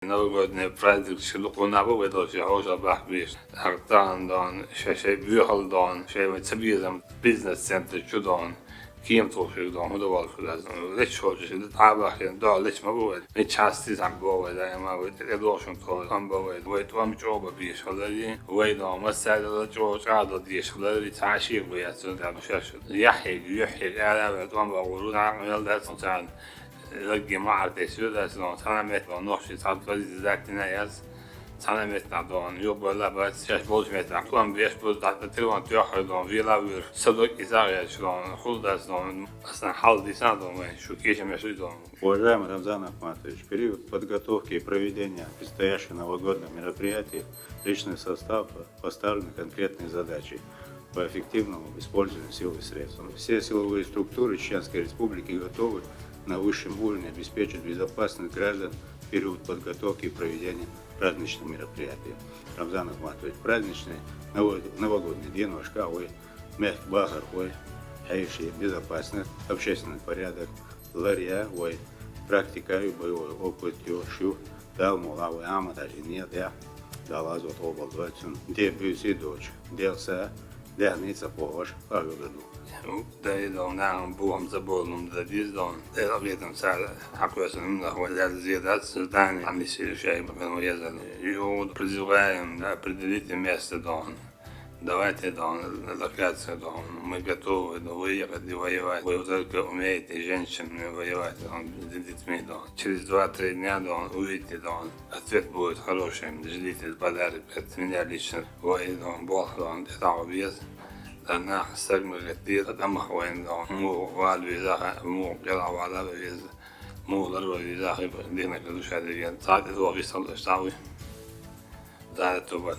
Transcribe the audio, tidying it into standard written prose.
Новогодний праздник шелукунабу выдался уже бахбиш. Артандан, шей бюхалдан, шей мецабизм, бизнес-центр чудан. Кем тоже дом удавал куда. Лишь хочешь, это абахин, да, лишь могу. Мы часто там бывает, да, мы вот это должен то там бывает. Вот вам чоба биш, холоди. Вот дом, مسألة جوج عادة ديش، холоди تعشيق بيأتون ده مشاش. يحيي على توم بقولون عمل ده صنعان. لقي ما عرفت شو ده صنع. أنا مت بنوشي صار فزي ذاك نايز. أنا مت نعدون يوبا لا بس شاش بولش مت نعدون بيش بول ده تلوان تياخد دون فيلا بير. صدق إزاي شلون خود ده صنع. أصلا حال دي صندوق ما شو كيش مشي دون. Уважаемый Рамзан Ахматович, в период подготовки и проведения предстоящего новогоднего мероприятия личный состав поставлены конкретные задачи по эффективному использованию сил и средств. Все силовые структуры Чеченской Республики готовы на высшем уровне обеспечить безопасность граждан в период подготовки и проведения праздничных мероприятий. Рамзан Ахматович, праздничный новогодний день Вашкавой, мягкий багар, хаиши, безопасность, общественный порядок, ларья, практика и боевой опыт, шу, дал мулавы, ама даже нет, я дал азот обалдвацин, где бюси дочь, делся, дяница поваш, году. ده يدون نعم بوهم زبولهم ده ديزدون ده أبيتهم سال حقوسن من هو ده زيادات سلطاني عم يصير شيء مثلا يزن يود برزوغايم ده بريدليت ميست دون دواتي دون لكاتس دون مجتو دوية قد ويوات ويوزرك أميت جنشن ويوات دون زدت مي دون через 2-3 дня дон увидите дон ответ будет хорошим ждите подарок от меня лично вой дон бог дон это объезд أنا استجمل كتير أدمخ وين مو والبي ذا مو قلع ولا بيز مو ضربة ذا خيب دينا كدوش هذه صارت هو في صلى الشعوي ذا توبت